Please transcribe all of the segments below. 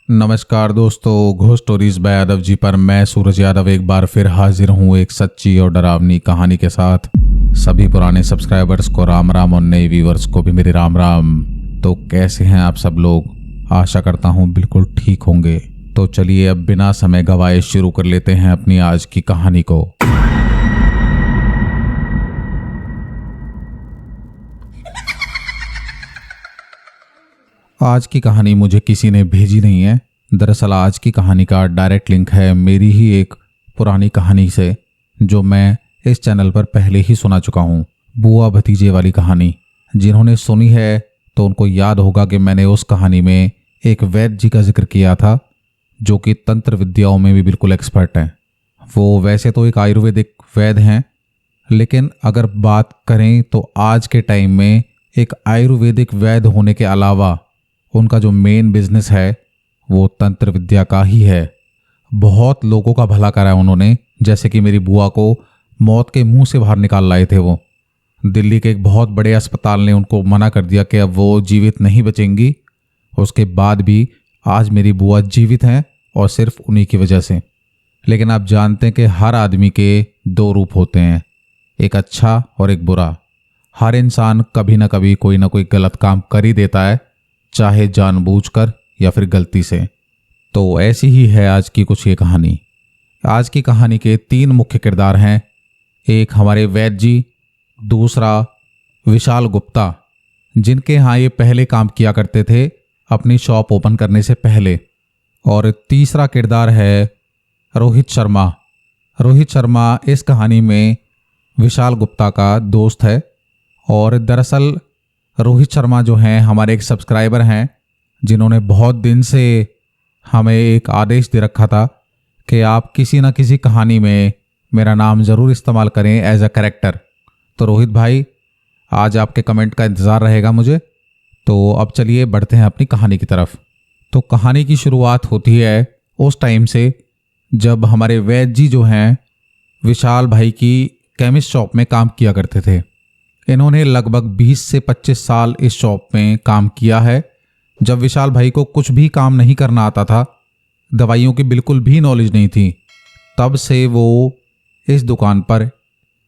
नमस्कार दोस्तों, ghost stories bye Yadav ji पर मैं सूरज यादव एक बार फिर हाजिर हूँ एक सच्ची और डरावनी कहानी के साथ। सभी पुराने सब्सक्राइबर्स को राम राम और नए व्यूवर्स को भी मेरी राम राम। तो कैसे हैं आप सब लोग? आशा करता हूँ बिल्कुल ठीक होंगे। तो चलिए अब बिना समय गवाए शुरू कर लेते हैं अपनी आज की कहानी को। आज की कहानी मुझे किसी ने भेजी नहीं है। दरअसल आज की कहानी का डायरेक्ट लिंक है मेरी ही एक पुरानी कहानी से, जो मैं इस चैनल पर पहले ही सुना चुका हूँ। बुआ भतीजे वाली कहानी। जिन्होंने सुनी है तो उनको याद होगा कि मैंने उस कहानी में एक वैद्य जी का जिक्र किया था, जो कि तंत्र विद्याओं में भी बिल्कुल एक्सपर्ट हैं। वो वैसे तो एक आयुर्वेदिक वैद्य हैं, लेकिन अगर बात करें तो आज के टाइम में एक आयुर्वेदिक वैद्य होने के अलावा उनका जो मेन बिजनेस है वो तंत्र विद्या का ही है। बहुत लोगों का भला करा है उन्होंने, जैसे कि मेरी बुआ को मौत के मुंह से बाहर निकाल लाए थे वो। दिल्ली के एक बहुत बड़े अस्पताल ने उनको मना कर दिया कि अब वो जीवित नहीं बचेंगी। उसके बाद भी आज मेरी बुआ जीवित हैं और सिर्फ उन्हीं की वजह से। लेकिन आप जानते हैं कि हर आदमी के दो रूप होते हैं, एक अच्छा और एक बुरा। हर इंसान कभी ना कभी कोई ना कोई गलत काम कर ही देता है, चाहे जानबूझकर या फिर गलती से। तो ऐसी ही है आज की कुछ ये कहानी। आज की कहानी के तीन मुख्य किरदार हैं। एक हमारे वैद्य जी, दूसरा विशाल गुप्ता, जिनके यहाँ ये पहले काम किया करते थे अपनी शॉप ओपन करने से पहले, और तीसरा किरदार है रोहित शर्मा। रोहित शर्मा इस कहानी में विशाल गुप्ता का दोस्त है। और दरअसल रोहित शर्मा जो हैं हमारे एक सब्सक्राइबर हैं, जिन्होंने बहुत दिन से हमें एक आदेश दे रखा था कि आप किसी न किसी कहानी में मेरा नाम ज़रूर इस्तेमाल करें एज अ कैरेक्टर। तो रोहित भाई, आज आपके कमेंट का इंतज़ार रहेगा मुझे। तो अब चलिए बढ़ते हैं अपनी कहानी की तरफ। तो कहानी की शुरुआत होती है उस टाइम से जब हमारे वैद्य जी जो हैं विशाल भाई की केमिस्ट शॉप में काम किया करते थे। इन्होंने लगभग 20 से 25 साल इस शॉप में काम किया है। जब विशाल भाई को कुछ भी काम नहीं करना आता था, दवाइयों की बिल्कुल भी नॉलेज नहीं थी, तब से वो इस दुकान पर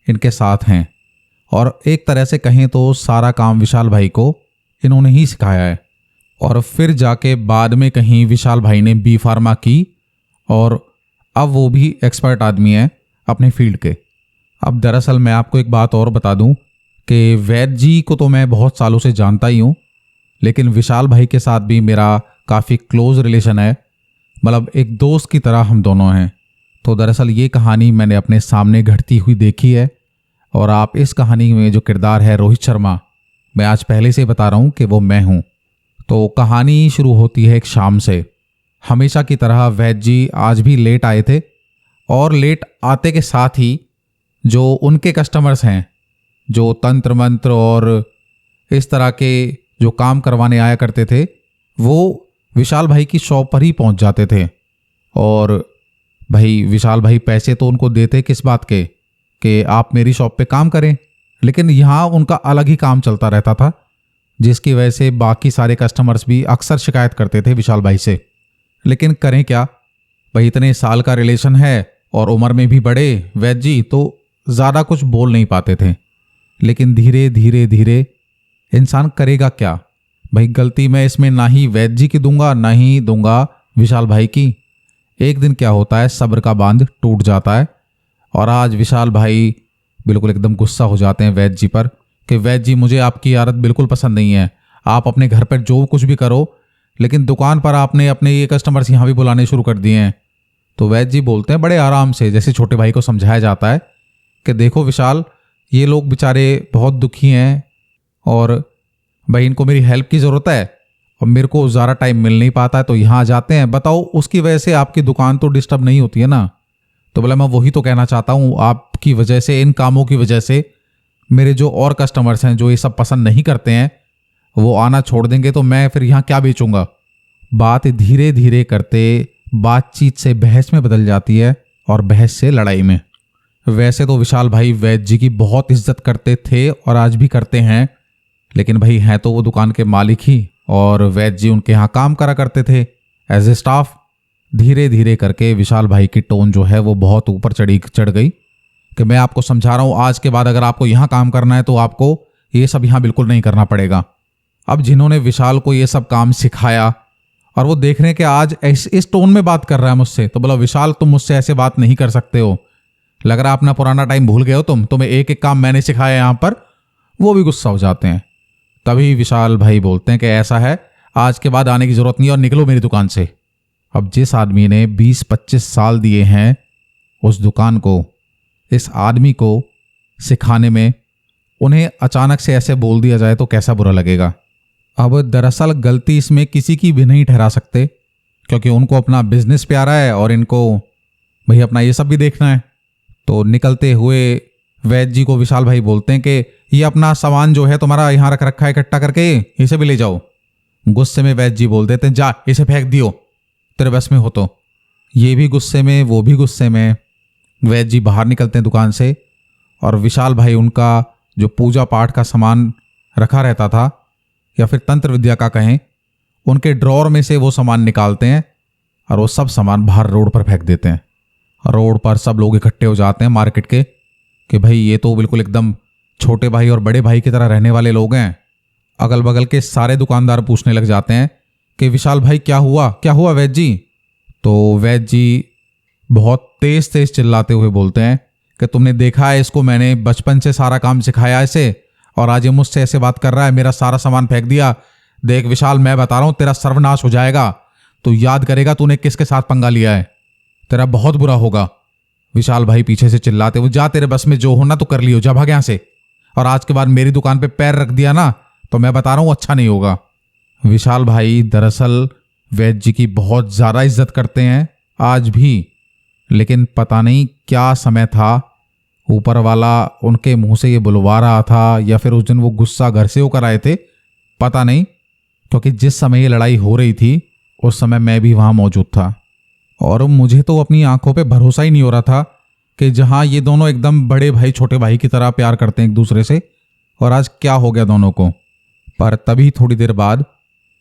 इनके साथ हैं। और एक तरह से कहें तो सारा काम विशाल भाई को इन्होंने ही सिखाया है। और फिर जाके बाद में कहीं विशाल भाई ने बी फार्मा की और अब वो भी एक्सपर्ट आदमी है अपने फील्ड के। अब दरअसल मैं आपको एक बात और बता दूं कि वैद्य जी को तो मैं बहुत सालों से जानता ही हूँ, लेकिन विशाल भाई के साथ भी मेरा काफ़ी क्लोज रिलेशन है। मतलब एक दोस्त की तरह हम दोनों हैं। तो दरअसल ये कहानी मैंने अपने सामने घटती हुई देखी है। और आप इस कहानी में जो किरदार है रोहित शर्मा, मैं आज पहले से बता रहा हूँ कि वो मैं हूँ। तो कहानी शुरू होती है एक शाम से। हमेशा की तरह वैद्य जी आज भी लेट आए थे, और लेट आते के साथ ही जो उनके कस्टमर्स हैं, जो तंत्र मंत्र और इस तरह के जो काम करवाने आया करते थे, वो विशाल भाई की शॉप पर ही पहुंच जाते थे। और भाई विशाल भाई पैसे तो उनको देते किस बात के कि आप मेरी शॉप पे काम करें, लेकिन यहाँ उनका अलग ही काम चलता रहता था, जिसकी वजह से बाकी सारे कस्टमर्स भी अक्सर शिकायत करते थे विशाल भाई से। लेकिन करें क्या भाई, इतने साल का रिलेशन है और उम्र में भी बड़े वैद्य जी, तो ज़्यादा कुछ बोल नहीं पाते थे। लेकिन धीरे धीरे धीरे इंसान करेगा क्या भाई, गलती मैं इसमें ना ही वैद्य जी की दूंगा ना ही दूंगा विशाल भाई की। एक दिन क्या होता है, सब्र का बांध टूट जाता है। और आज विशाल भाई बिल्कुल एकदम गुस्सा हो जाते हैं वैद्य जी पर कि वैद्य जी, मुझे आपकी आदत बिल्कुल पसंद नहीं है। आप अपने घर पर जो कुछ भी करो, लेकिन दुकान पर आपने अपने ये कस्टमर्स यहाँ भी बुलाने शुरू कर दिए हैं। तो वैद्य जी बोलते हैं बड़े आराम से, जैसे छोटे भाई को समझाया जाता है कि देखो विशाल, ये लोग बेचारे बहुत दुखी हैं और भाई इनको मेरी हेल्प की ज़रूरत है और मेरे को ज़्यादा टाइम मिल नहीं पाता है, तो यहाँ आ जाते हैं। बताओ, उसकी वजह से आपकी दुकान तो डिस्टर्ब नहीं होती है ना? तो बोला मैं वही तो कहना चाहता हूँ, आपकी वजह से, इन कामों की वजह से मेरे जो और कस्टमर्स हैं जो ये सब पसंद नहीं करते हैं, वो आना छोड़ देंगे, तो मैं फिर यहाँ क्या बेचूंगा। बात धीरे धीरे करते बातचीत से बहस में बदल जाती है और बहस से लड़ाई में। वैसे तो विशाल भाई वैद्य जी की बहुत इज्जत करते थे और आज भी करते हैं, लेकिन भाई हैं तो वो दुकान के मालिक ही, और वैद्य जी उनके यहाँ काम करा करते थे एज ए स्टाफ। धीरे धीरे करके विशाल भाई की टोन जो है वो बहुत ऊपर चढ़ गई कि मैं आपको समझा रहा हूँ, आज के बाद अगर आपको यहाँ काम करना है तो आपको ये सब यहाँ बिल्कुल नहीं करना पड़ेगा। अब जिन्होंने विशाल को ये सब काम सिखाया और वो देख रहे हैं कि आज इस टोन में बात कर रहा है मुझसे, तो बोला विशाल तुम मुझसे ऐसे बात नहीं कर सकते हो, लग रहा है अपना पुराना टाइम भूल गए हो तुम्हें एक एक काम मैंने सिखाया यहाँ पर। वो भी गुस्सा हो जाते हैं। तभी विशाल भाई बोलते हैं कि ऐसा है, आज के बाद आने की जरूरत नहीं और निकलो मेरी दुकान से। अब जिस आदमी ने 20-25 साल दिए हैं उस दुकान को, इस आदमी को सिखाने में, उन्हें अचानक से ऐसे बोल दिया जाए तो कैसा बुरा लगेगा। अब दरअसल गलती इसमें किसी की भी नहीं ठहरा सकते, क्योंकि उनको अपना बिजनेस प्यारा है और इनको भाई अपना ये सब भी देखना है। तो निकलते हुए वैद्य जी को विशाल भाई बोलते हैं कि ये अपना सामान जो है तुम्हारा यहाँ रख रखा है इकट्ठा करके, इसे भी ले जाओ। गुस्से में वैद्य जी बोल देते हैं जा इसे फेंक दियो, तेरे बस में हो तो। ये भी गुस्से में, वो भी गुस्से में। वैद्य जी बाहर निकलते हैं दुकान से और विशाल भाई उनका जो पूजा पाठ का सामान रखा रहता था, या फिर तंत्र विद्या का कहें, उनके ड्रॉर में से वो सामान निकालते हैं और वो सब सामान बाहर रोड पर फेंक देते हैं। रोड पर सब लोग इकट्ठे हो जाते हैं मार्केट के कि भाई ये तो बिल्कुल एकदम छोटे भाई और बड़े भाई की तरह रहने वाले लोग हैं। अगल बगल के सारे दुकानदार पूछने लग जाते हैं कि विशाल भाई क्या हुआ वैद्य जी। तो वैद्य जी बहुत तेज तेज चिल्लाते हुए बोलते हैं कि तुमने देखा है इसको, मैंने बचपन से सारा काम सिखाया इसे और आज ये मुझसे ऐसे बात कर रहा है, मेरा सारा सामान फेंक दिया। देख विशाल मैं बता रहा हूँ तेरा सर्वनाश हो जाएगा, तू याद करेगा तूने किसके साथ पंगा लिया है, तेरा बहुत बुरा होगा। विशाल भाई पीछे से चिल्लाते हुए जा तेरे बस में जो होना तो कर लियो, जा भाग यहाँ से, और आज के बाद मेरी दुकान पे पैर रख दिया ना तो मैं बता रहा हूँ अच्छा नहीं होगा। विशाल भाई दरअसल वैद्य जी की बहुत ज़्यादा इज्जत करते हैं आज भी, लेकिन पता नहीं क्या समय था, ऊपर वाला उनके मुंह से ये बुलवा रहा था या फिर उस दिन वो गुस्सा घर से होकर आए थे, पता नहीं। क्योंकि जिस समय ये लड़ाई हो रही थी उस समय मैं भी वहाँ मौजूद था और मुझे तो अपनी आंखों पे भरोसा ही नहीं हो रहा था कि जहाँ ये दोनों एकदम बड़े भाई छोटे भाई की तरह प्यार करते हैं एक दूसरे से, और आज क्या हो गया दोनों को। पर तभी थोड़ी देर बाद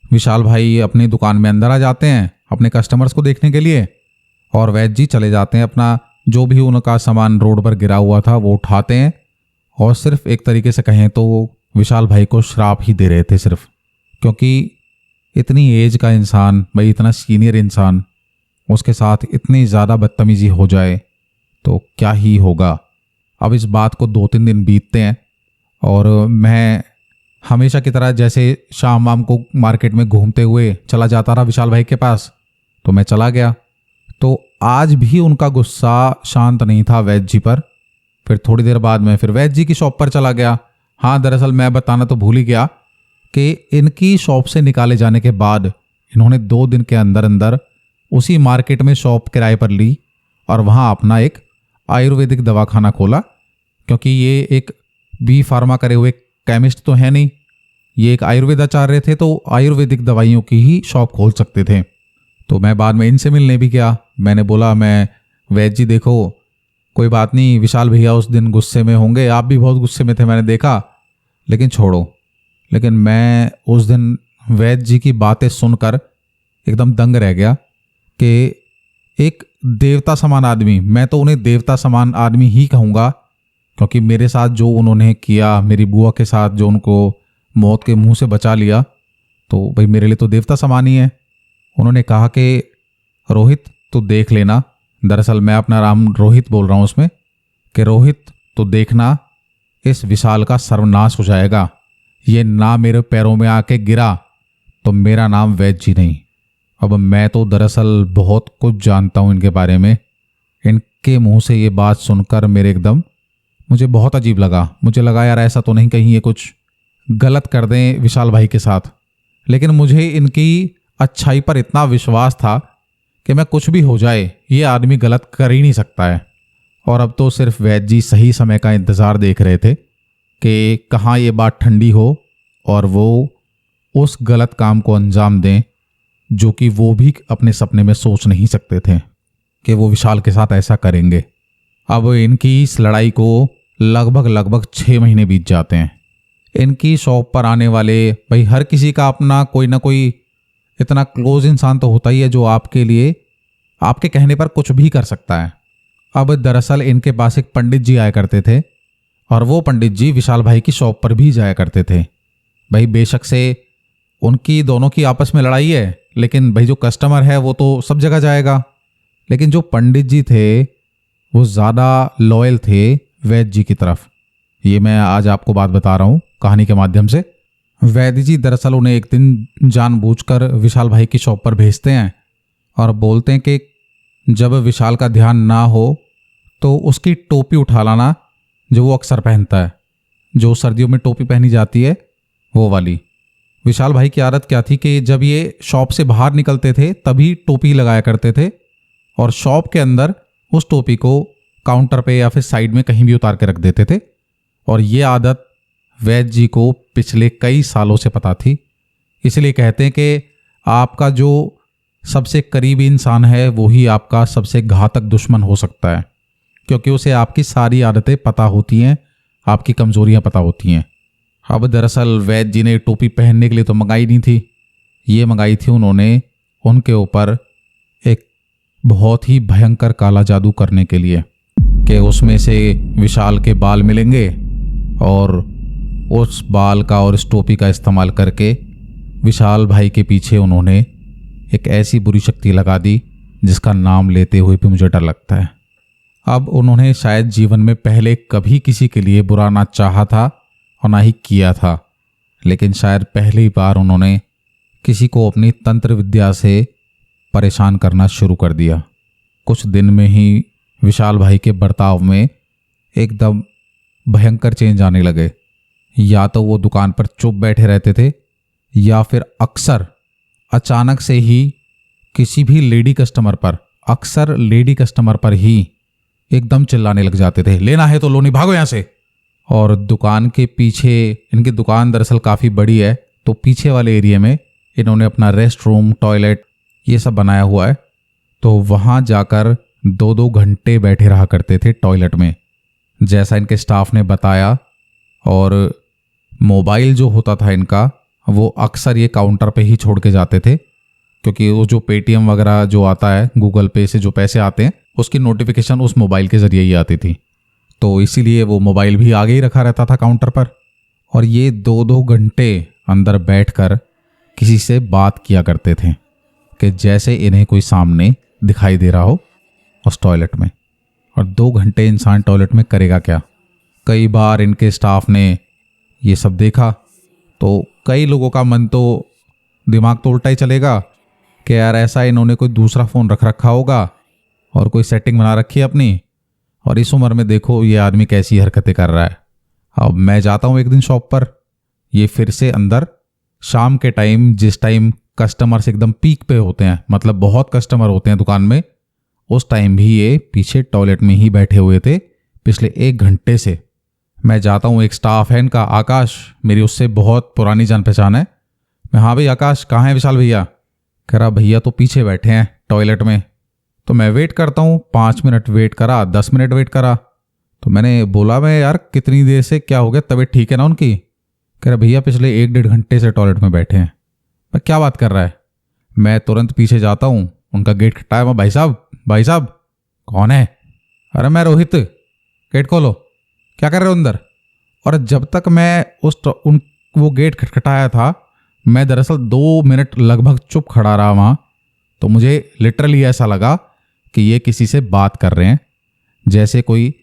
विशाल भाई अपनी दुकान में अंदर आ जाते हैं अपने कस्टमर्स को देखने के लिए, और वैद्य जी चले जाते हैं अपना जो भी उनका सामान रोड पर गिरा हुआ था वो उठाते हैं, और सिर्फ एक तरीके से कहें तो विशाल भाई को श्राप ही दे रहे थे सिर्फ, क्योंकि इतनी एज का इंसान, भाई इतना सीनियर इंसान, उसके साथ इतनी ज़्यादा बदतमीजी हो जाए तो क्या ही होगा। अब इस बात को 2-3 दिन बीतते हैं और मैं हमेशा की तरह जैसे शाम वाम को मार्केट में घूमते हुए चला जाता रहा विशाल भाई के पास, तो मैं चला गया। तो आज भी उनका गुस्सा शांत नहीं था वैद्य जी पर। फिर थोड़ी देर बाद मैं फिर वैद्य जी की शॉप पर चला गया। हाँ दरअसल मैं बताना तो भूल ही गया कि इनकी शॉप से निकाले जाने के बाद इन्होंने 2 दिन के अंदर अंदर उसी मार्केट में शॉप किराए पर ली और वहाँ अपना एक आयुर्वेदिक दवाखाना खोला, क्योंकि ये एक बी फार्मा करे हुए केमिस्ट तो है नहीं, ये एक आयुर्वेदाचार्य थे, तो आयुर्वेदिक दवाइयों की ही शॉप खोल सकते थे। तो मैं बाद में इनसे मिलने भी गया। मैंने बोला मैं वैद्य जी देखो कोई बात नहीं, विशाल भैया उस दिन गुस्से में होंगे, आप भी बहुत गुस्से में थे मैंने देखा, लेकिन छोड़ो। लेकिन मैं उस दिन वैद्य जी की बातें सुनकर एकदम दंग रह गया कि एक देवता समान आदमी, मैं तो उन्हें देवता समान आदमी ही कहूँगा, क्योंकि मेरे साथ जो उन्होंने किया, मेरी बुआ के साथ जो उनको मौत के मुंह से बचा लिया, तो भाई मेरे लिए तो देवता समान ही है। उन्होंने कहा कि रोहित तो देख लेना, दरअसल मैं अपना नाम रोहित बोल रहा हूँ उसमें, कि रोहित तो देखना इस विशाल का सर्वनाश हो जाएगा, ये ना मेरे पैरों में आके गिरा तो मेरा नाम वैद्य जी नहीं। अब मैं तो दरअसल बहुत कुछ जानता हूँ इनके बारे में। इनके मुंह से ये बात सुनकर मुझे बहुत अजीब लगा। मुझे लगा यार ऐसा तो नहीं कहीं ये कुछ गलत कर दें विशाल भाई के साथ, लेकिन मुझे इनकी अच्छाई पर इतना विश्वास था कि मैं कुछ भी हो जाए ये आदमी गलत कर ही नहीं सकता है। और अब तो सिर्फ वैद्य जी सही समय का इंतज़ार देख रहे थे कि कहाँ ये बात ठंडी हो और वो उस गलत काम को अंजाम दें जो कि वो भी अपने सपने में सोच नहीं सकते थे कि वो विशाल के साथ ऐसा करेंगे। अब इनकी इस लड़ाई को लगभग 6 महीने बीत जाते हैं। इनकी शॉप पर आने वाले भाई हर किसी का अपना कोई ना कोई इतना क्लोज इंसान तो होता ही है जो आपके लिए आपके कहने पर कुछ भी कर सकता है। अब दरअसल इनके पास एक पंडित जी आया करते थे और वो पंडित जी विशाल भाई की शॉप पर भी जाया करते थे। भाई बेशक से उनकी दोनों की आपस में लड़ाई है, लेकिन भाई जो कस्टमर है वो तो सब जगह जाएगा। लेकिन जो पंडित जी थे वो ज़्यादा लॉयल थे वैद्य जी की तरफ। ये मैं आज आपको बात बता रहा हूँ कहानी के माध्यम से। वैद्य जी दरअसल उन्हें एक दिन जानबूझकर विशाल भाई की शॉप पर भेजते हैं और बोलते हैं कि जब विशाल का ध्यान ना हो तो उसकी टोपी उठा लाना जो वो अक्सर पहनता है, जो सर्दियों में टोपी पहनी जाती है वो वाली। विशाल भाई की आदत क्या थी कि जब ये शॉप से बाहर निकलते थे तभी टोपी लगाया करते थे और शॉप के अंदर उस टोपी को काउंटर पे या फिर साइड में कहीं भी उतार के रख देते थे। और ये आदत वैद्य जी को पिछले कई सालों से पता थी। इसलिए कहते हैं कि आपका जो सबसे करीबी इंसान है वो ही आपका सबसे घातक दुश्मन हो सकता है, क्योंकि उसे आपकी सारी आदतें पता होती हैं, आपकी कमजोरियां पता होती हैं। अब दरअसल वैद्य जी ने टोपी पहनने के लिए तो मंगाई नहीं थी, ये मंगाई थी उन्होंने उनके ऊपर एक बहुत ही भयंकर काला जादू करने के लिए, कि उसमें से विशाल के बाल मिलेंगे और उस बाल का और इस टोपी का इस्तेमाल करके विशाल भाई के पीछे उन्होंने एक ऐसी बुरी शक्ति लगा दी जिसका नाम लेते हुए भी मुझे डर लगता है। अब उन्होंने शायद जीवन में पहले कभी किसी के लिए बुरा ना चाहा था और ना ही किया था, लेकिन शायद पहली बार उन्होंने किसी को अपनी तंत्र विद्या से परेशान करना शुरू कर दिया। कुछ दिन में ही विशाल भाई के बर्ताव में एकदम भयंकर चेंज आने लगे। या तो वो दुकान पर चुप बैठे रहते थे या फिर अक्सर अचानक से ही किसी भी लेडी कस्टमर पर, अक्सर लेडी कस्टमर पर ही एकदम चिल्लाने लग जाते थे, लेना है तो लो, नहीं भागो यहाँ से। और दुकान के पीछे, इनकी दुकान दरअसल काफ़ी बड़ी है, तो पीछे वाले एरिया में इन्होंने अपना रेस्ट रूम, टॉयलेट ये सब बनाया हुआ है। तो वहाँ जाकर 2-2 घंटे बैठे रहा करते थे टॉयलेट में, जैसा इनके स्टाफ ने बताया। और मोबाइल जो होता था इनका वो अक्सर ये काउंटर पे ही छोड़ के जाते थे, क्योंकि वो जो पेटीएम वगैरह जो आता है, गूगल पे से जो पैसे आते हैं उसकी नोटिफिकेशन उस मोबाइल के ज़रिए ही आती थी। तो इसीलिए वो मोबाइल भी आगे ही रखा रहता था काउंटर पर। और ये 2-2 घंटे अंदर बैठकर किसी से बात किया करते थे कि जैसे इन्हें कोई सामने दिखाई दे रहा हो उस टॉयलेट में। और 2 घंटे इंसान टॉयलेट में करेगा क्या? कई बार इनके स्टाफ ने ये सब देखा तो कई लोगों का मन तो, दिमाग तो उल्टा ही चलेगा कि यार ऐसा इन्होंने कोई दूसरा फ़ोन रख रखा होगा और कोई सेटिंग बना रखी है अपनी, और इस उम्र में देखो ये आदमी कैसी हरकतें कर रहा है। अब मैं जाता हूँ एक दिन शॉप पर, ये फिर से अंदर शाम के टाइम, जिस टाइम कस्टमर्स एकदम पीक पे होते हैं, मतलब बहुत कस्टमर होते हैं दुकान में, उस टाइम भी ये पीछे टॉयलेट में ही बैठे हुए थे पिछले 1 घंटे से। मैं जाता हूँ, एक स्टाफ है इनका, आकाश, मेरी उससे बहुत पुरानी जान पहचान है। मैं, हाँ भाई आकाश, कहाँ है विशाल भैया? कह रहा भैया तो पीछे बैठे हैं टॉयलेट में। तो मैं वेट करता हूँ, 5 मिनट वेट करा, 10 मिनट वेट करा। तो मैंने बोला, मैं यार कितनी देर से, क्या हो गया, तबीयत ठीक है ना उनकी? कह रहा भैया पिछले 1-1.5 घंटे से टॉयलेट में बैठे हैं। मैं, क्या बात कर रहा है? मैं तुरंत पीछे जाता हूँ, उनका गेट खटखटाया। मैं, भाई साहब, भाई साहब। कौन है? अरे मैं रोहित, गेट खोलो। क्या कर रहे हो अंदर? और जब तक मैं वो गेट खटखटाया था, मैं दरअसल 2 मिनट लगभग चुप खड़ा रहा वहाँ। तो मुझे लिटरली ऐसा लगा कि ये किसी से बात कर रहे हैं, जैसे कोई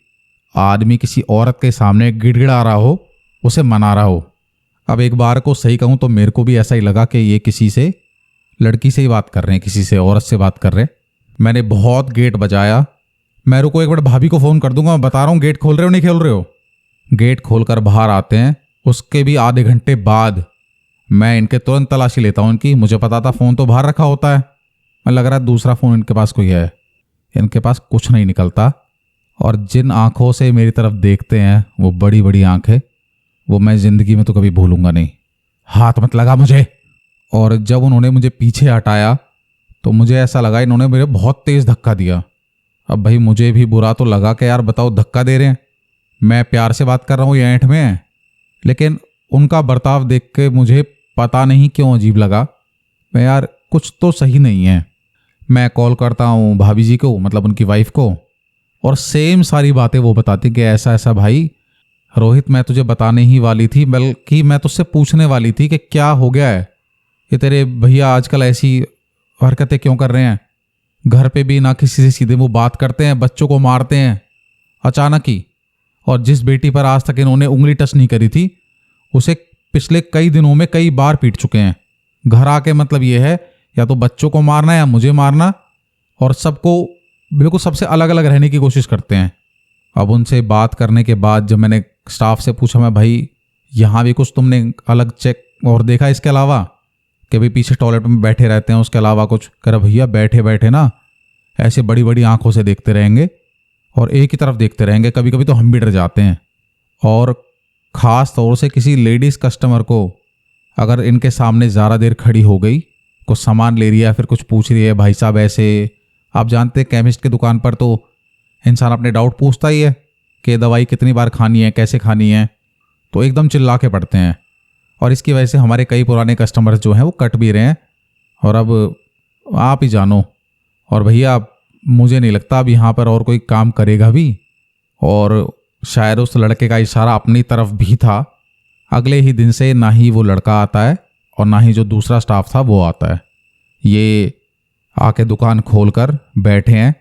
आदमी किसी औरत के सामने गिड़गिड़ा रहा हो, उसे मना रहा हो। अब एक बार को सही कहूँ तो मेरे को भी ऐसा ही लगा कि ये किसी से, लड़की से ही बात कर रहे हैं, किसी से, औरत से बात कर रहे हैं। मैंने बहुत गेट बजाया। मैं, रुको एक बार भाभी को फ़ोन कर दूंगा, मैं बता रहा हूँ गेट खोल रहे हो नहीं खोल रहे हो। गेट खोलकर बाहर आते हैं, उसके भी आधे घंटे बाद मैं इनके तुरंत तलाशी लेता हूँ इनकी। मुझे पता था फ़ोन तो बाहर रखा होता है, मैं लग रहा है दूसरा फ़ोन इनके पास कोई है। इनके पास कुछ नहीं निकलता, और जिन आँखों से मेरी तरफ देखते हैं वो बड़ी बड़ी आँखें, वो मैं ज़िंदगी में तो कभी भूलूंगा नहीं। हाथ मत लगा मुझे। और जब उन्होंने मुझे पीछे हटाया तो मुझे ऐसा लगा इन्होंने मेरे बहुत तेज़ धक्का दिया। अब भाई मुझे भी बुरा तो लगा कि यार बताओ, धक्का दे रहे हैं, मैं प्यार से बात कर रहा हूँ, ये ऐंठ में है। लेकिन उनका बर्ताव देख के मुझे पता नहीं क्यों अजीब लगा। मैं, यार कुछ तो सही नहीं है। मैं कॉल करता हूँ भाभी जी को, मतलब उनकी वाइफ को, और सेम सारी बातें वो बताती कि ऐसा ऐसा भाई रोहित, मैं तुझे बताने ही वाली थी, बल्कि मैं तुझसे पूछने वाली थी कि क्या हो गया है, ये तेरे भैया आजकल ऐसी हरकतें क्यों कर रहे हैं, घर पे भी ना किसी से सीधे मुंह बात करते हैं, बच्चों को मारते हैं अचानक ही। और जिस बेटी पर आज तक इन्होंने उंगली टच नहीं करी थी, उसे पिछले कई दिनों में कई बार पीट चुके हैं। घर आके मतलब ये है, या तो बच्चों को मारना या मुझे मारना, और सबको बिल्कुल सबसे अलग अलग रहने की कोशिश करते हैं। अब उनसे बात करने के बाद जब मैंने स्टाफ से पूछा, मैं भाई यहाँ भी कुछ तुमने अलग चेक और देखा इसके अलावा, कि भाई पीछे टॉयलेट में बैठे रहते हैं, उसके अलावा कुछ? कह रहा भैया बैठे बैठे ना ऐसे बड़ी बड़ी आंखों से देखते रहेंगे और एक ही तरफ देखते रहेंगे, कभी कभी तो हम भी डर जाते हैं। और ख़ास तौर से किसी लेडीज़ कस्टमर को अगर इनके सामने ज़्यादा देर खड़ी हो गई, कुछ सामान ले रही है, फिर कुछ पूछ रही है, भाई साहब ऐसे, आप जानते हैं केमिस्ट की दुकान पर तो इंसान अपने डाउट पूछता ही है कि दवाई कितनी बार खानी है, कैसे खानी है, तो एकदम चिल्ला के पड़ते हैं। और इसकी वजह से हमारे कई पुराने कस्टमर्स जो हैं वो कट भी रहे हैं। और अब आप ही जानो। और भैया मुझे नहीं लगता अब यहाँ पर और कोई काम करेगा भी। और शायद उस लड़के का इशारा अपनी तरफ भी था। अगले ही दिन से ना ही वो लड़का आता है और ना ही जो दूसरा स्टाफ था वो आता है। ये आके दुकान खोल कर बैठे हैं,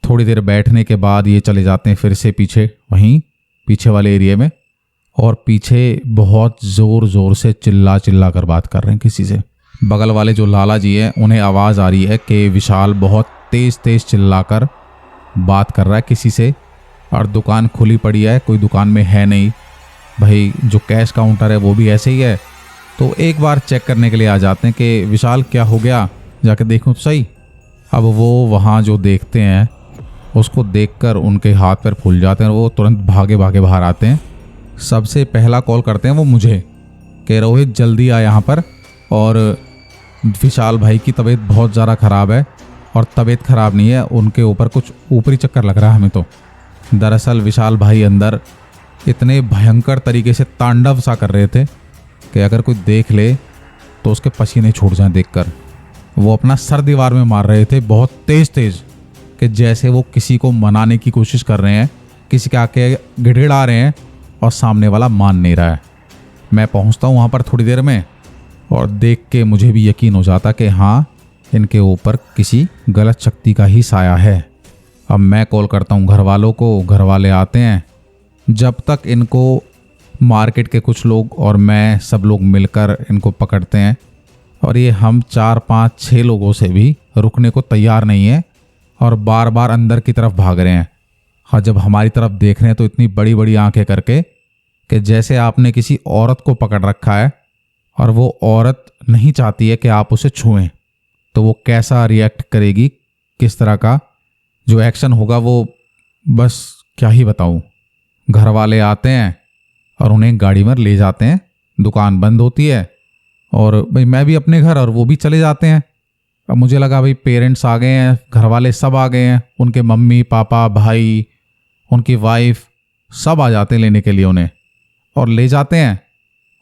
थोड़ी देर बैठने के बाद ये चले जाते हैं फिर से पीछे, वहीं पीछे वाले एरिया में, और पीछे बहुत ज़ोर ज़ोर से चिल्ला चिल्ला कर बात कर रहे हैं किसी से। बगल वाले जो लाला जी हैं उन्हें आवाज़ आ रही है कि विशाल बहुत तेज़ तेज़ चिल्ला कर बात कर रहा है किसी से, और दुकान खुली पड़ी है, कोई दुकान में है नहीं। भाई जो कैश काउंटर है वो भी ऐसे ही है। तो एक बार चेक करने के लिए आ जाते हैं कि विशाल क्या हो गया, जाके देखूं तो सही। अब वो वहाँ जो देखते हैं उसको देखकर उनके हाथ पैर फूल जाते हैं और वो तुरंत भागे भागे बाहर आते हैं। सबसे पहला कॉल करते हैं वो मुझे कि रोहित जल्दी आ यहाँ पर, और विशाल भाई की तबीयत बहुत ज़्यादा ख़राब है। और तबीयत ख़राब नहीं है, उनके ऊपर कुछ ऊपरी चक्कर लग रहा है हमें तो। दरअसल विशाल भाई अंदर इतने भयंकर तरीके से तांडव सा कर रहे थे कि अगर कोई देख ले तो उसके पसीने छूट जाएं देखकर। वो अपना सर दीवार में मार रहे थे बहुत तेज़ तेज़, कि जैसे वो किसी को मनाने की कोशिश कर रहे हैं, किसी के आके गिड़गिड़ा रहे हैं और सामने वाला मान नहीं रहा है। मैं पहुंचता हूं वहां पर थोड़ी देर में और देख के मुझे भी यकीन हो जाता कि हाँ, इनके ऊपर किसी गलत शक्ति का ही साया है। अब मैं कॉल करता हूं घर वालों को, घर वाले आते हैं। जब तक इनको मार्केट के कुछ लोग और मैं सब लोग मिलकर इनको पकड़ते हैं, और ये हम 4 5 6 लोगों से भी रुकने को तैयार नहीं है और बार बार अंदर की तरफ भाग रहे हैं। हाँ, जब हमारी तरफ देख रहे हैं तो इतनी बड़ी बड़ी आंखें करके कि जैसे आपने किसी औरत को पकड़ रखा है और वो औरत नहीं चाहती है कि आप उसे छुएं, तो वो कैसा रिएक्ट करेगी, किस तरह का जो एक्शन होगा, वो बस क्या ही बताऊं। घर वाले आते हैं और उन्हें गाड़ी में ले जाते हैं, दुकान बंद होती है और भाई मैं भी अपने घर और वो भी चले जाते हैं। अब मुझे लगा भाई पेरेंट्स आ गए हैं, घर वाले सब आ गए हैं, उनके मम्मी पापा भाई, उनकी वाइफ सब आ जाते हैं लेने के लिए उन्हें, और ले जाते हैं।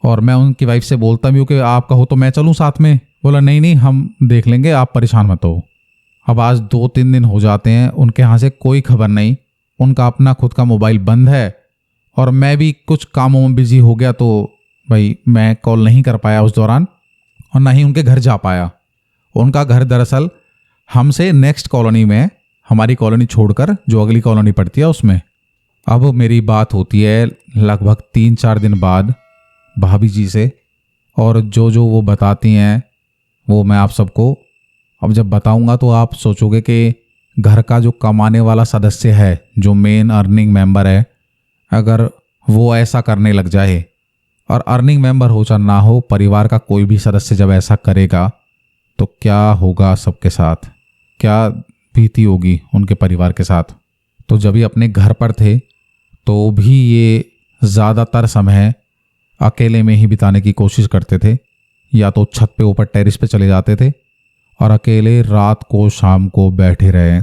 और मैं उनकी वाइफ से बोलता भी हूँ कि आप कहो तो मैं चलूँ साथ में। बोला नहीं नहीं, हम देख लेंगे, आप परेशान मत हो। अब आज 2-3 दिन हो जाते हैं, उनके यहाँ से कोई खबर नहीं। उनका अपना खुद का मोबाइल बंद है और मैं भी कुछ कामों में बिजी हो गया, तो भाई मैं कॉल नहीं कर पाया उस दौरान, और ना ही उनके घर जा पाया। उनका घर दरअसल हमसे नेक्स्ट कॉलोनी में, हमारी कॉलोनी छोड़कर जो अगली कॉलोनी पड़ती है उसमें। अब मेरी बात होती है लगभग 3-4 दिन बाद भाभी जी से, और जो जो वो बताती हैं वो मैं आप सबको अब जब बताऊंगा तो आप सोचोगे कि घर का जो कमाने वाला सदस्य है, जो मेन अर्निंग मेंबर है, अगर वो ऐसा करने लग जाए, और अर्निंग मेंबर हो चाहे ना हो, परिवार का कोई भी सदस्य जब ऐसा करेगा तो क्या होगा सबके साथ, क्या बीती होगी उनके परिवार के साथ। तो जब ये अपने घर पर थे तो भी ये ज़्यादातर समय अकेले में ही बिताने की कोशिश करते थे, या तो छत पे ऊपर टेरिस पे चले जाते थे और अकेले रात को शाम को बैठे रहे,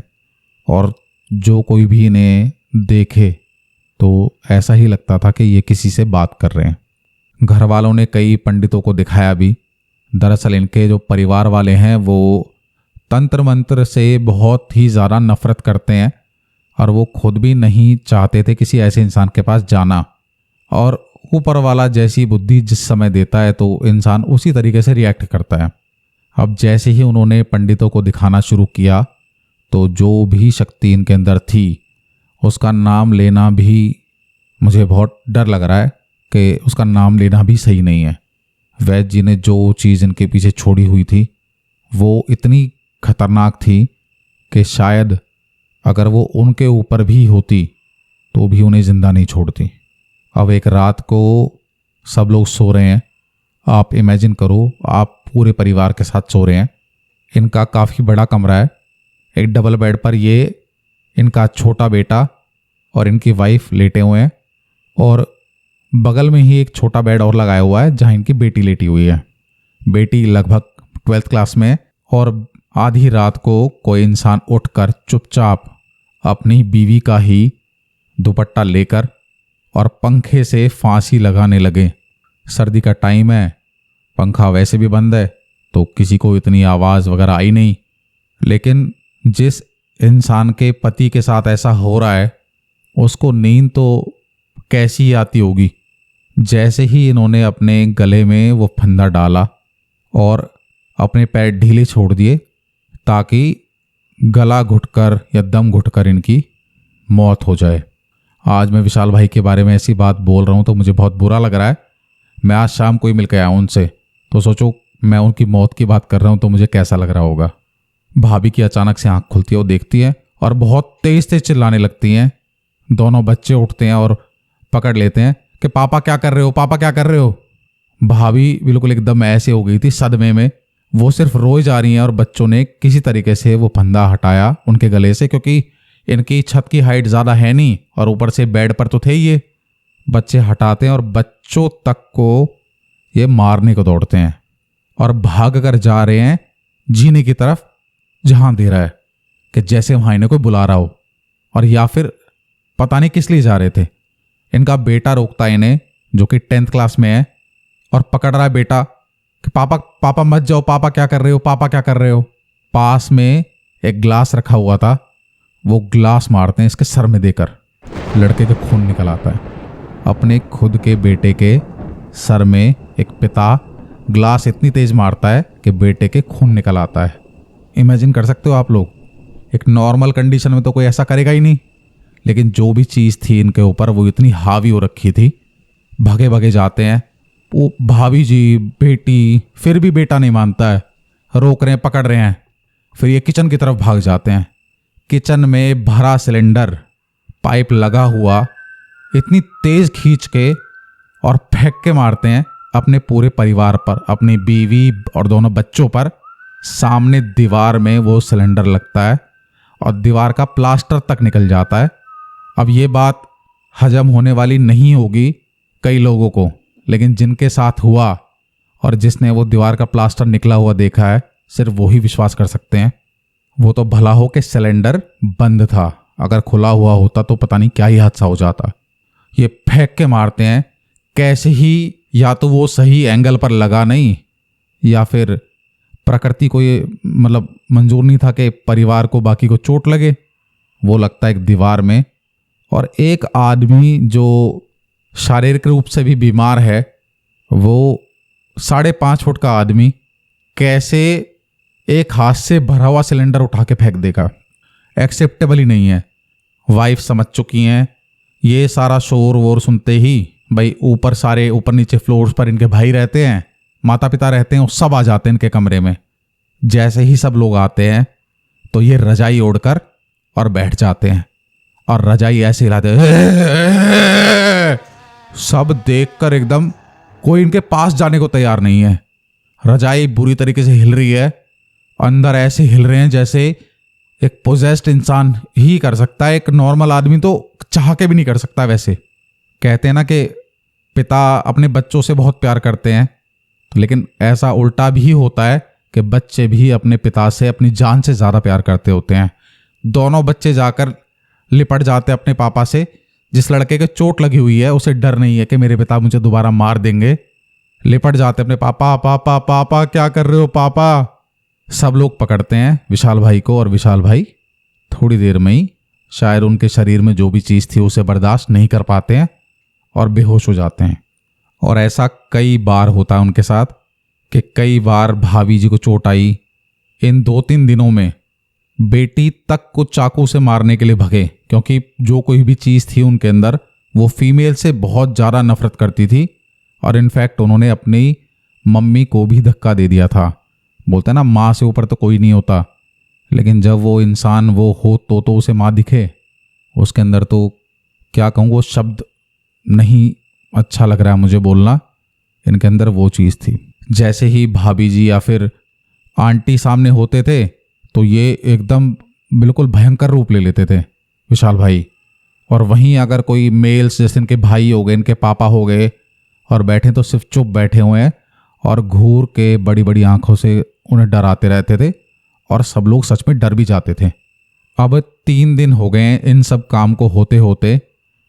और जो कोई भी इन्हें देखे तो ऐसा ही लगता था कि ये किसी से बात कर रहे हैं। घर वालों ने कई पंडितों को दिखाया भी, दरअसल इनके जो परिवार वाले हैं वो तंत्र मंत्र से बहुत ही ज़्यादा नफरत करते हैं और वो खुद भी नहीं चाहते थे किसी ऐसे इंसान के पास जाना। और ऊपर वाला जैसी बुद्धि जिस समय देता है तो इंसान उसी तरीके से रिएक्ट करता है। अब जैसे ही उन्होंने पंडितों को दिखाना शुरू किया तो जो भी शक्ति इनके अंदर थी उसका नाम लेना भी मुझे बहुत डर लग रहा है कि उसका नाम लेना भी सही नहीं है। वैद्य जी ने जो चीज़ इनके पीछे छोड़ी हुई थी वो इतनी खतरनाक थी कि शायद अगर वो उनके ऊपर भी होती तो भी उन्हें जिंदा नहीं छोड़ती। अब एक रात को सब लोग सो रहे हैं। आप इमेजिन करो, आप पूरे परिवार के साथ सो रहे हैं। इनका काफ़ी बड़ा कमरा है। एक डबल बेड पर ये इनका छोटा बेटा और इनकी वाइफ लेटे हुए हैं और बगल में ही एक छोटा बेड और लगाया हुआ है जहाँ इनकी बेटी लेटी हुई है। बेटी लगभग 12th क्लास में है और आधी रात को कोई इंसान उठकर चुपचाप अपनी बीवी का ही दुपट्टा लेकर और पंखे से फांसी लगाने लगे। सर्दी का टाइम है, पंखा वैसे भी बंद है तो किसी को इतनी आवाज़ वगैरह आई नहीं। लेकिन जिस इंसान के पति के साथ ऐसा हो रहा है उसको नींद तो कैसी आती होगी। जैसे ही इन्होंने अपने गले में वो फंदा डाला और अपने पैर ढीले छोड़ दिए ताकि गला घुटकर या दम घुटकर इनकी मौत हो जाए। आज मैं विशाल भाई के बारे में ऐसी बात बोल रहा हूँ तो मुझे बहुत बुरा लग रहा है। मैं आज शाम को ही मिल के आया उनसे तो सोचो मैं उनकी मौत की बात कर रहा हूँ तो मुझे कैसा लग रहा होगा। भाभी की अचानक से आंख खुलती है, वो देखती है और बहुत तेज तेज चिल्लाने लगती हैं। दोनों बच्चे उठते हैं और पकड़ लेते हैं कि पापा क्या कर रहे हो, पापा क्या कर रहे हो। भाभी बिल्कुल एकदम ऐसे हो गई थी सदमे में, वो सिर्फ रोए जा रही हैं और बच्चों ने किसी तरीके से वो फंदा हटाया उनके गले से, क्योंकि इनकी छत की हाइट ज़्यादा है नहीं और ऊपर से बेड पर तो थे ही ये। बच्चे हटाते हैं और बच्चों तक को ये मारने को दौड़ते हैं और भाग कर जा रहे हैं जीने की तरफ जहां दे रहा है कि जैसे वहां इन्हें कोई बुला रहा हो, और या फिर पता नहीं किस लिए जा रहे थे। इनका बेटा रोकता है इन्हें, जो कि 10th क्लास में है, और पकड़ रहा है बेटा कि पापा पापा मत जाओ, पापा क्या कर रहे हो, पापा क्या कर रहे हो। पास में एक ग्लास रखा हुआ था, वो ग्लास मारते हैं इसके सर में देकर। लड़के का खून निकल आता है। अपने खुद के बेटे के सर में एक पिता ग्लास इतनी तेज मारता है कि बेटे के खून निकल आता है। इमेजिन कर सकते हो आप लोग, एक नॉर्मल कंडीशन में तो कोई ऐसा करेगा ही नहीं, लेकिन जो भी चीज़ थी इनके ऊपर वो इतनी हावी हो रखी थी। भागे भागे जाते हैं, वो भाभी जी बेटी, फिर भी बेटा नहीं मानता है, रोक रहे हैं, पकड़ रहे हैं। फिर ये किचन की तरफ भाग जाते हैं। किचन में भरा सिलेंडर, पाइप लगा हुआ, इतनी तेज खींच के और फेंक के मारते हैं अपने पूरे परिवार पर, अपनी बीवी और दोनों बच्चों पर। सामने दीवार में वो सिलेंडर लगता है और दीवार का प्लास्टर तक निकल जाता है। अब ये बात हजम होने वाली नहीं होगी कई लोगों को, लेकिन जिनके साथ हुआ और जिसने वो दीवार का प्लास्टर निकला हुआ देखा है, सिर्फ वही विश्वास कर सकते हैं। वो तो भला हो कि सिलेंडर बंद था, अगर खुला हुआ होता तो पता नहीं क्या ही हादसा हो जाता। ये फेंक के मारते हैं कैसे ही, या तो वो सही एंगल पर लगा नहीं, या फिर प्रकृति को ये मंजूर नहीं था कि परिवार को, बाकी को चोट लगे। वो लगता है एक दीवार में, और एक आदमी जो शारीरिक रूप से भी बीमार है, वो 5.5 फुट का आदमी कैसे एक हाथ से भरा हुआ सिलेंडर उठा के फेंक देगा। एक्सेप्टेबल ही नहीं है। वाइफ समझ चुकी हैं। ये सारा शोर वोर सुनते ही भाई ऊपर नीचे फ्लोर्स पर इनके भाई रहते हैं, माता पिता रहते हैं, वो सब आ जाते हैं इनके कमरे में। जैसे ही सब लोग आते हैं तो ये रजाई ओढ़कर और बैठ जाते हैं और रजाई ऐसे हिलाते हैं। सब देखकर एकदम कोई इनके पास जाने को तैयार नहीं है। रजाई बुरी तरीके से हिल रही है, अंदर ऐसे हिल रहे हैं जैसे एक पोजेस्ड इंसान ही कर सकता है। एक नॉर्मल आदमी तो चाह के भी नहीं कर सकता। वैसे कहते हैं ना कि पिता अपने बच्चों से बहुत प्यार करते हैं, तो लेकिन ऐसा उल्टा भी होता है कि बच्चे भी अपने पिता से अपनी जान से ज़्यादा प्यार करते होते हैं। दोनों बच्चे जाकर लिपट जाते हैं अपने पापा से। जिस लड़के के चोट लगी हुई है उसे डर नहीं है कि मेरे पिता मुझे दोबारा मार देंगे, लिपट जाते अपने पापा पापा पापा क्या कर रहे हो पापा। सब लोग पकड़ते हैं विशाल भाई को और विशाल भाई थोड़ी देर में ही शायद उनके शरीर में जो भी चीज़ थी उसे बर्दाश्त नहीं कर पाते हैं और बेहोश हो जाते हैं। और ऐसा कई बार होता है उनके साथ कि कई बार भाभी जी को चोट आई। इन 2-3 दिनों में बेटी तक को चाकू से मारने के लिए भगे, क्योंकि जो कोई भी चीज़ थी उनके अंदर वो फीमेल से बहुत ज़्यादा नफरत करती थी। और इनफैक्ट उन्होंने अपनी मम्मी को भी धक्का दे दिया था। बोलते हैं ना माँ से ऊपर तो कोई नहीं होता, लेकिन जब वो इंसान वो हो तो उसे माँ दिखे, उसके अंदर तो क्या कहूँ वो शब्द नहीं अच्छा लग रहा है मुझे बोलना। इनके अंदर वो चीज़ थी। जैसे ही भाभी जी या फिर आंटी सामने होते थे तो ये एकदम बिल्कुल भयंकर रूप ले लेते थे विशाल भाई। और वहीं अगर कोई मेल्स जैसे इनके भाई हो गए, इनके पापा हो गए और बैठे तो सिर्फ चुप बैठे हुए हैं और घूर के बड़ी बड़ी आंखों से उन्हें डराते रहते थे और सब लोग सच में डर भी जाते थे। अब 3 दिन हो गए हैं इन सब काम को होते होते।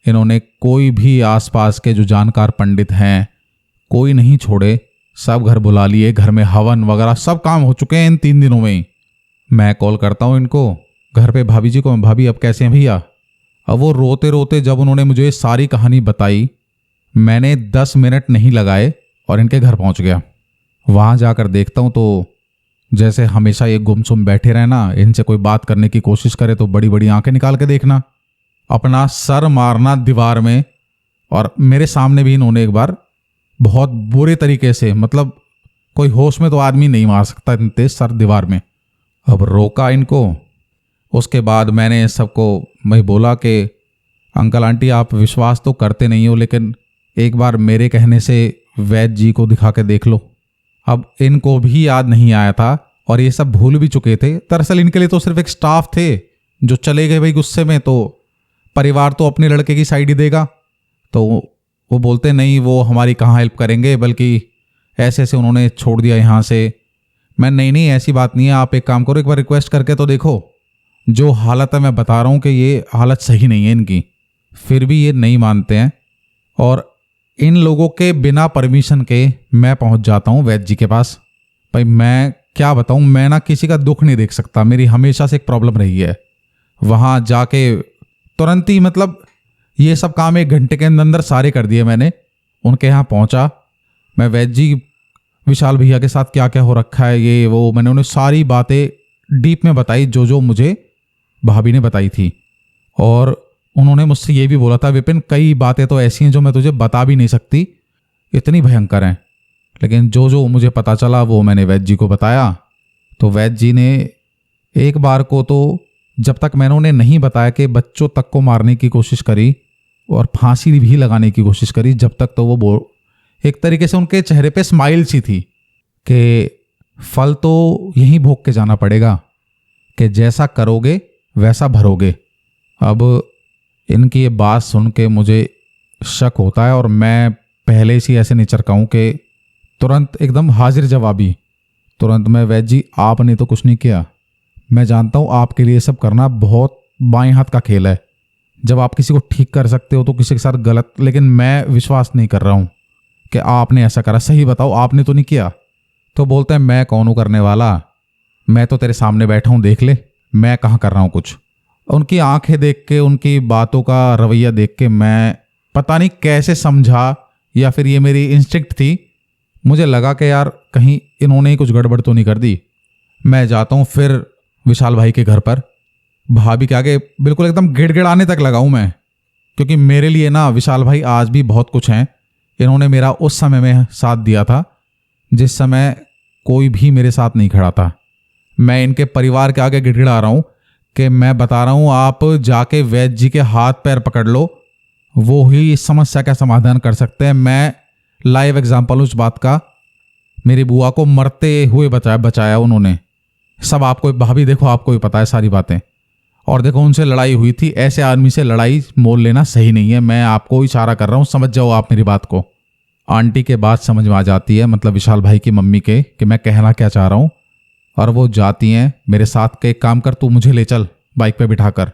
इन्होंने कोई भी आसपास के जो जानकार पंडित हैं कोई नहीं छोड़े, सब घर बुला लिए। घर में हवन वगैरह सब काम हो चुके हैं इन 3 दिनों में ही। मैं कॉल करता हूँ इनको घर पे भाभी जी को, भाभी अब कैसे हैं भैया। अब वो रोते रोते जब उन्होंने मुझे सारी कहानी बताई, मैंने 10 मिनट नहीं लगाए और इनके घर पहुँच गया। वहाँ जाकर देखता हूँ तो जैसे हमेशा ये गुमसुम बैठे रहना, इनसे कोई बात करने की कोशिश करे तो बड़ी बड़ी आंखें निकाल के देखना, अपना सर मारना दीवार में। और मेरे सामने भी इन्होंने एक बार बहुत बुरे तरीके से, मतलब कोई होश में तो आदमी नहीं मार सकता इतने तेज सर दीवार में। अब रोका इनको। उसके बाद मैंने सबको मैं बोला कि अंकल आंटी आप विश्वास तो करते नहीं हो, लेकिन एक बार मेरे कहने से वैद्य जी को दिखा के देख लो। अब इनको भी याद नहीं आया था और ये सब भूल भी चुके थे। दरअसल इनके लिए तो सिर्फ एक स्टाफ थे जो चले गए भाई गुस्से में, तो परिवार तो अपने लड़के की साइड ही देगा। तो वो बोलते नहीं वो हमारी कहाँ हेल्प करेंगे, बल्कि ऐसे ऐसे उन्होंने छोड़ दिया यहाँ से। मैं नहीं ऐसी बात नहीं है, आप एक काम करो एक बार रिक्वेस्ट करके तो देखो। जो हालत है मैं बता रहा हूँ कि ये हालत सही नहीं है इनकी, फिर भी ये नहीं मानते हैं। और इन लोगों के बिना परमिशन के मैं पहुँच जाता हूँ वैद्य जी के पास। भाई मैं क्या बताऊँ, मैं ना किसी का दुख नहीं देख सकता, मेरी हमेशा से एक प्रॉब्लम रही है। वहाँ जाके तुरंत ही मतलब ये सब काम 1 घंटे के अंदर सारे कर दिए मैंने। उनके यहाँ पहुँचा मैं, वैद्य जी विशाल भैया के साथ क्या क्या हो रखा है ये वो, मैंने उन्हें सारी बातें डीप में बताई जो जो मुझे भाभी ने बताई थी। और उन्होंने मुझसे ये भी बोला था विपिन कई बातें तो ऐसी हैं जो मैं तुझे बता भी नहीं सकती, इतनी भयंकर हैं। लेकिन जो जो मुझे पता चला वो मैंने वैद्य जी को बताया। तो वैद्य जी ने एक बार को तो जब तक मैंने उन्हें नहीं बताया कि बच्चों तक को मारने की कोशिश करी और फांसी भी लगाने की कोशिश करी, जब तक तो वो एक तरीके से उनके चेहरे पे स्माइल सी थी कि फल तो यहीं भोग के जाना पड़ेगा, कि जैसा करोगे वैसा भरोगे। अब इनकी ये बात सुन के मुझे शक होता है और मैं पहले से ऐसे नहीं चरका हूँ कि तुरंत एकदम हाजिर जवाबी। तुरंत मैं वैद्य जी आपने तो कुछ नहीं किया, मैं जानता हूँ आपके लिए सब करना बहुत बाएं हाथ का खेल है। जब आप किसी को ठीक कर सकते हो तो किसी के साथ गलत, लेकिन मैं विश्वास नहीं कर रहा हूँ कि आपने ऐसा करा। सही बताओ आपने तो नहीं किया। तो बोलते हैं मैं कौन हूँ करने वाला, मैं तो तेरे सामने बैठा हूँ देख ले, मैं कहाँ कर रहा हूँ कुछ। उनकी आंखें देख के, उनकी बातों का रवैया देख के मैं पता नहीं कैसे समझा, या फिर ये मेरी इंस्टिंक्ट थी, मुझे लगा कि यार कहीं इन्होंने ही कुछ गड़बड़ तो नहीं कर दी। मैं जाता हूँ फिर विशाल भाई के घर पर। भाभी के आगे बिल्कुल एकदम गिड़गिड़ाने तक लगा हूँ मैं, क्योंकि मेरे लिए ना विशाल भाई आज भी बहुत कुछ हैं। इन्होंने मेरा उस समय में साथ दिया था जिस समय कोई भी मेरे साथ नहीं खड़ा था। मैं इनके परिवार के आगे गिड़गिड़ा रहा हूँ कि मैं बता रहा हूँ आप जाके वैद्य जी के हाथ पैर पकड़ लो, वो ही इस समस्या का समाधान कर सकते हैं। मैं लाइव एग्जाम्पल उस बात का, मेरी बुआ को मरते हुए बचाया उन्होंने। सब आपको भाभी देखो आपको भी पता है सारी बातें। और देखो उनसे लड़ाई हुई थी, ऐसे आदमी से लड़ाई मोल लेना सही नहीं है। मैं आपको इशारा कर रहा हूँ, समझ जाओ आप मेरी बात को। आंटी के बात समझ में आ जाती है, मतलब विशाल भाई की मम्मी के, कि मैं कहना क्या चाह रहा हूँ। और वो जाती हैं मेरे साथ के एक काम कर, तू मुझे ले चल बाइक पे बिठाकर।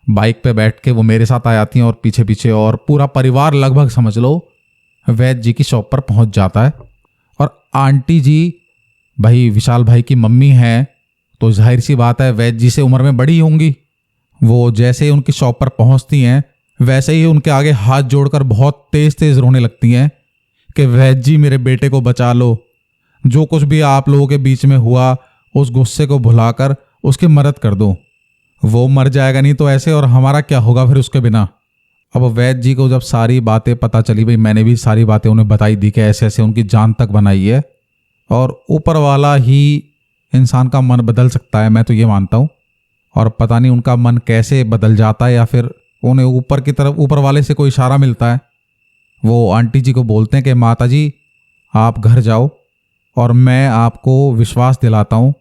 बाइक पे बैठ के वो मेरे साथ आ जाती हैं और पीछे पीछे और पूरा परिवार लगभग समझ लो वैद्य जी की शॉप पर पहुंच जाता है। और आंटी जी भाई विशाल भाई की मम्मी हैं, तो जाहिर सी बात है वैद्य जी से उम्र में बड़ी होंगी। वो जैसे ही उनकी शॉप पर पहुंचती हैं वैसे ही उनके आगे हाथ जोड़कर बहुत तेज तेज रोने लगती हैं कि वैद्य जी मेरे बेटे को बचा लो, जो कुछ भी आप लोगों के बीच में हुआ उस गुस्से को भुलाकर उसकी मदद कर दो। वो मर जाएगा नहीं तो ऐसे, और हमारा क्या होगा फिर उसके बिना। अब वैद्य जी को जब सारी बातें पता चली, भाई मैंने भी सारी बातें उन्हें बताई दी कि ऐसे ऐसे उनकी जान तक बनाई है, और ऊपर वाला ही इंसान का मन बदल सकता है, मैं तो ये मानता हूँ। और पता नहीं उनका मन कैसे बदल जाता है, या फिर उन्हें ऊपर की तरफ ऊपर वाले से कोई इशारा मिलता है। वो आंटी जी को बोलते हैं कि माता जी आप घर जाओ और मैं आपको विश्वास दिलाता हूँ,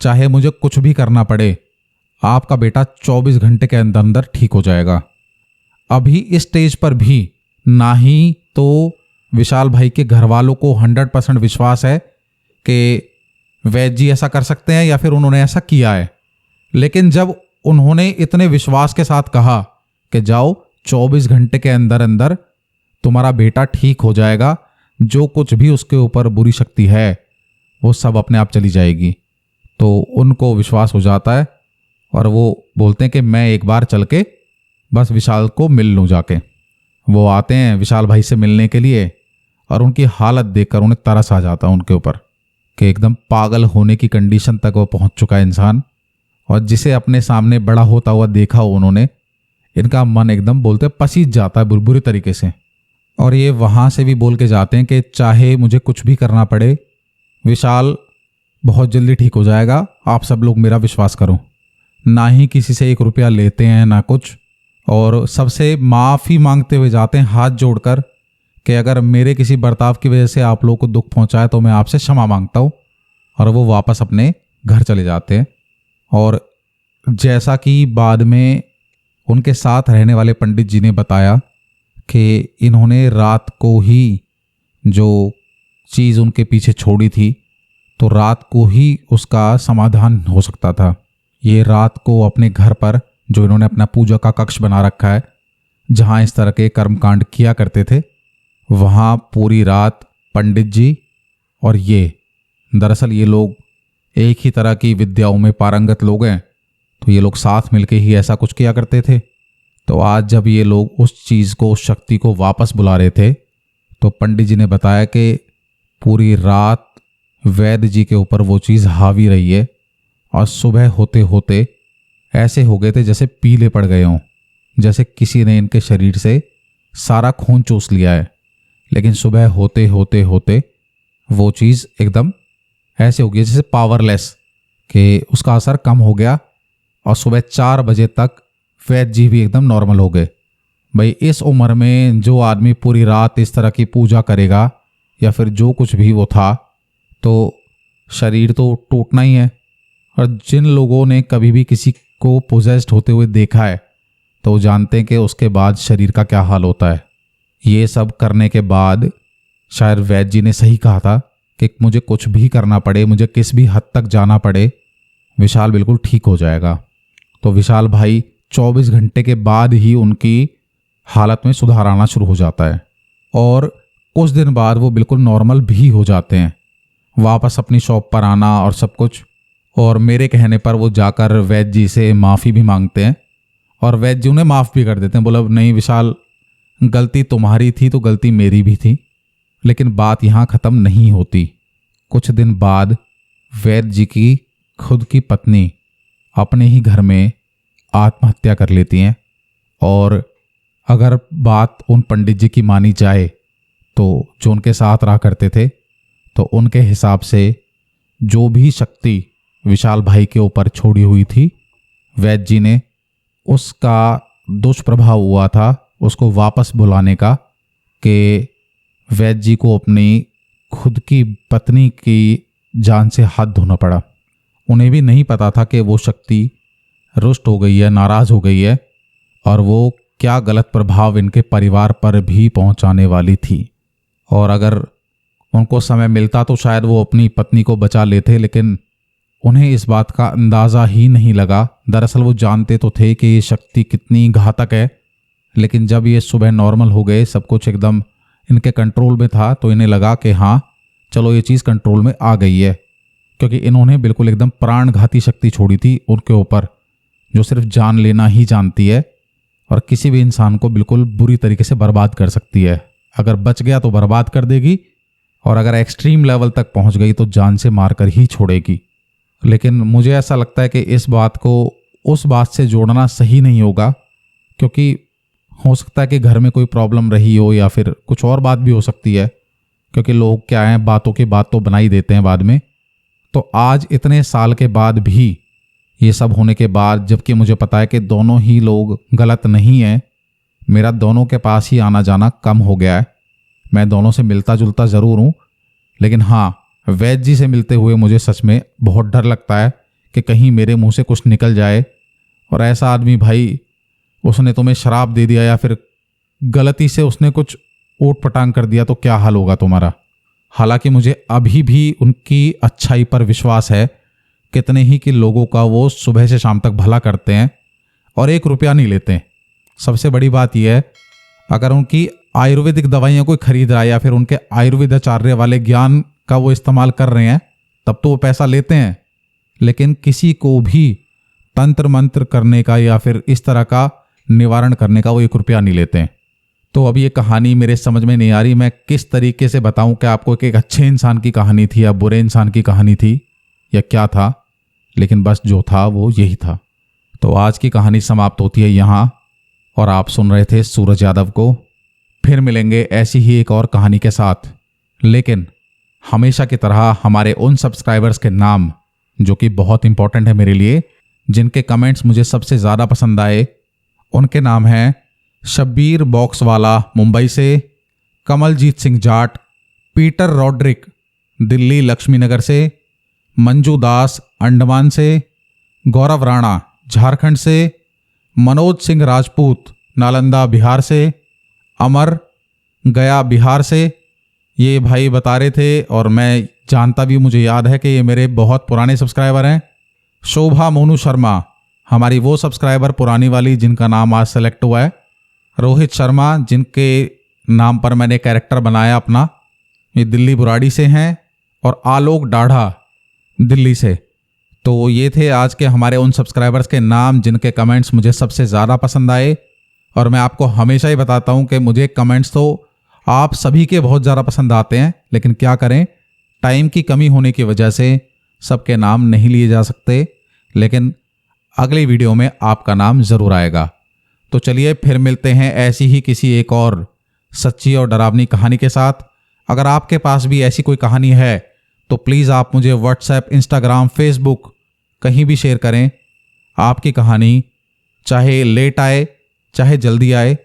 चाहे मुझे कुछ भी करना पड़े, आपका बेटा 24 घंटे के अंदर अंदर ठीक हो जाएगा। अभी इस स्टेज पर भी ना ही तो विशाल भाई के घर वालों को 100% विश्वास है कि वैद्य जी ऐसा कर सकते हैं या फिर उन्होंने ऐसा किया है, लेकिन जब उन्होंने इतने विश्वास के साथ कहा कि जाओ 24 घंटे के अंदर अंदर तुम्हारा बेटा ठीक हो जाएगा, जो कुछ भी उसके ऊपर बुरी शक्ति है वो सब अपने आप चली जाएगी, तो उनको विश्वास हो जाता है। और वो बोलते हैं कि मैं एक बार चल के बस विशाल को मिल लूँ जाके। वो आते हैं विशाल भाई से मिलने के लिए, और उनकी हालत देखकर उन्हें तरस आ जाता है उनके ऊपर कि एकदम पागल होने की कंडीशन तक वो पहुंच चुका है इंसान। और जिसे अपने सामने बड़ा होता हुआ देखा हो उन्होंने, इनका मन एकदम बोलते पसीज जाता है बुरी तरीके से। और ये वहाँ से भी बोल के जाते हैं कि चाहे मुझे कुछ भी करना पड़े, विशाल बहुत जल्दी ठीक हो जाएगा, आप सब लोग मेरा विश्वास करो। ना ही किसी से 1 रुपया लेते हैं ना कुछ, और सबसे माफ़ी मांगते हुए जाते हैं हाथ जोड़कर कि अगर मेरे किसी बर्ताव की वजह से आप लोगों को दुख पहुंचा है तो मैं आपसे क्षमा मांगता हूँ। और वो वापस अपने घर चले जाते हैं। और जैसा कि बाद में उनके साथ रहने वाले पंडित जी ने बताया कि इन्होंने रात को ही जो चीज़ उनके पीछे छोड़ी थी, तो रात को ही उसका समाधान हो सकता था। ये रात को अपने घर पर जो इन्होंने अपना पूजा का कक्ष बना रखा है, जहाँ इस तरह के कर्मकांड किया करते थे, वहाँ पूरी रात पंडित जी और ये, दरअसल ये लोग एक ही तरह की विद्याओं में पारंगत लोग हैं, तो ये लोग साथ मिलके ही ऐसा कुछ किया करते थे। तो आज जब ये लोग उस चीज़ को, उस शक्ति को वापस बुला रहे थे, तो पंडित जी ने बताया कि पूरी रात वैद्य जी के ऊपर वो चीज़ हावी रही है, और सुबह होते होते ऐसे हो गए थे जैसे पीले पड़ गए हों, जैसे किसी ने इनके शरीर से सारा खून चूस लिया है। लेकिन सुबह होते होते होते वो चीज़ एकदम ऐसे हो गई जैसे पावरलेस, कि उसका असर कम हो गया, और सुबह 4 बजे तक वैद्य जी भी एकदम नॉर्मल हो गए। भाई इस उम्र में जो आदमी पूरी रात इस तरह की पूजा करेगा या फिर जो कुछ भी वो था, तो शरीर तो टूटना ही है। और जिन लोगों ने कभी भी किसी को पोजेस्ड होते हुए देखा है, तो जानते हैं कि उसके बाद शरीर का क्या हाल होता है। ये सब करने के बाद शायद वैद्य जी ने सही कहा था कि मुझे कुछ भी करना पड़े, मुझे किस भी हद तक जाना पड़े, विशाल बिल्कुल ठीक हो जाएगा। तो विशाल भाई 24 घंटे के बाद ही उनकी हालत में सुधार आना शुरू हो जाता है, और कुछ दिन बाद वो बिल्कुल नॉर्मल भी हो जाते हैं, वापस अपनी शॉप पर आना और सब कुछ। और मेरे कहने पर वो जाकर वैद्य जी से माफ़ी भी मांगते हैं, और वैद्य जी उन्हें माफ़ भी कर देते हैं। बोला नहीं विशाल, गलती तुम्हारी थी तो गलती मेरी भी थी, लेकिन बात यहाँ ख़त्म नहीं होती। कुछ दिन बाद वैद्य जी की खुद की पत्नी अपने ही घर में आत्महत्या कर लेती हैं। और अगर बात उन पंडित जी की मानी जाए, तो जो उनके साथ रहा करते थे, तो उनके हिसाब से जो भी शक्ति विशाल भाई के ऊपर छोड़ी हुई थी, वैद्य जी ने उसका दुष्प्रभाव हुआ था उसको वापस बुलाने का, कि वैद्य जी को अपनी खुद की पत्नी की जान से हाथ धोना पड़ा। उन्हें भी नहीं पता था कि वो शक्ति रुष्ट हो गई है, नाराज़ हो गई है, और वो क्या गलत प्रभाव इनके परिवार पर भी पहुंचाने वाली थी। और अगर उनको समय मिलता तो शायद वो अपनी पत्नी को बचा लेते, लेकिन उन्हें इस बात का अंदाज़ा ही नहीं लगा। दरअसल वो जानते तो थे कि ये शक्ति कितनी घातक है, लेकिन जब ये सुबह नॉर्मल हो गए, सब कुछ एकदम इनके कंट्रोल में था, तो इन्हें लगा कि हाँ चलो ये चीज़ कंट्रोल में आ गई है, क्योंकि इन्होंने बिल्कुल एकदम प्राणघाती शक्ति छोड़ी थी उनके ऊपर, जो सिर्फ जान लेना ही जानती है और किसी भी इंसान को बिल्कुल बुरी तरीके से बर्बाद कर सकती है। अगर बच गया तो बर्बाद कर देगी, और अगर एक्सट्रीम लेवल तक पहुंच गई तो जान से मारकर ही छोड़ेगी। लेकिन मुझे ऐसा लगता है कि इस बात को उस बात से जोड़ना सही नहीं होगा, क्योंकि हो सकता है कि घर में कोई प्रॉब्लम रही हो या फिर कुछ और बात भी हो सकती है, क्योंकि लोग क्या हैं, बातों की बात तो बना ही देते हैं बाद में। तो आज इतने साल के बाद भी, ये सब होने के बाद, जबकि मुझे पता है कि दोनों ही लोग गलत नहीं हैं, मेरा दोनों के पास ही आना जाना कम हो गया है। मैं दोनों से मिलता जुलता ज़रूर हूँ, लेकिन हाँ, वैद्य जी से मिलते हुए मुझे सच में बहुत डर लगता है कि कहीं मेरे मुंह से कुछ निकल जाए और ऐसा आदमी, भाई उसने तुम्हें शराब दे दिया या फिर गलती से उसने कुछ ऊट पटांग कर दिया तो क्या हाल होगा तुम्हारा। हालांकि मुझे अभी भी उनकी अच्छाई पर विश्वास है, कितने ही कि लोगों का वो सुबह से शाम तक भला करते हैं और 1 रुपया नहीं लेते हैं। सबसे बड़ी बात यह है, अगर उनकी आयुर्वेदिक दवाइयाँ कोई खरीद रहा है या फिर उनके आयुर्वेद आचार्य वाले ज्ञान का वो इस्तेमाल कर रहे हैं, तब तो वो पैसा लेते हैं। लेकिन किसी को भी तंत्र मंत्र करने का या फिर इस तरह का निवारण करने का वो 1 रुपया नहीं लेते हैं। तो अब ये कहानी मेरे समझ में नहीं आ रही मैं किस तरीके से बताऊं कि आपको एक अच्छे इंसान की कहानी थी या बुरे इंसान की कहानी थी या क्या था, लेकिन बस जो था वो यही था। तो आज की कहानी समाप्त होती है यहाँ, और आप सुन रहे थे सूरज यादव को। फिर मिलेंगे ऐसी ही एक और कहानी के साथ, लेकिन हमेशा की तरह हमारे उन सब्सक्राइबर्स के नाम जो कि बहुत इंपॉर्टेंट है मेरे लिए, जिनके कमेंट्स मुझे सबसे ज़्यादा पसंद आए। उनके नाम हैं शब्बीर बॉक्सवाला मुंबई से, कमलजीत सिंह जाट, पीटर रॉड्रिक दिल्ली लक्ष्मीनगर से, मंजू दास अंडमान से, गौरव राणा झारखंड से, मनोज सिंह राजपूत नालंदा बिहार से, अमर गया बिहार से। ये भाई बता रहे थे और मैं जानता भी, मुझे याद है कि ये मेरे बहुत पुराने सब्सक्राइबर हैं। शोभा मोनू शर्मा, हमारी वो सब्सक्राइबर पुरानी वाली जिनका नाम आज सेलेक्ट हुआ है। रोहित शर्मा, जिनके नाम पर मैंने कैरेक्टर बनाया अपना, ये दिल्ली बुराड़ी से हैं। और आलोक डाढ़ा दिल्ली से। तो ये थे आज के हमारे उन सब्सक्राइबर्स के नाम जिनके कमेंट्स मुझे सबसे ज़्यादा पसंद आए। और मैं आपको हमेशा ही बताता हूँ कि मुझे कमेंट्स तो आप सभी के बहुत ज़्यादा पसंद आते हैं, लेकिन क्या करें, टाइम की कमी होने की वजह से सबके नाम नहीं लिए जा सकते। लेकिन अगली वीडियो में आपका नाम ज़रूर आएगा। तो चलिए फिर मिलते हैं ऐसी ही किसी एक और सच्ची और डरावनी कहानी के साथ। अगर आपके पास भी ऐसी कोई कहानी है तो प्लीज़ आप मुझे व्हाट्सएप, इंस्टाग्राम, फेसबुक कहीं भी शेयर करें। आपकी कहानी चाहे लेट आए चाहे जल्दी आए,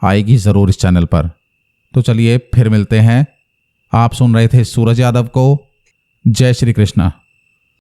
आएगी ज़रूर इस चैनल पर। तो चलिए फिर मिलते हैं। आप सुन रहे थे सूरज यादव को। जय श्री कृष्णा।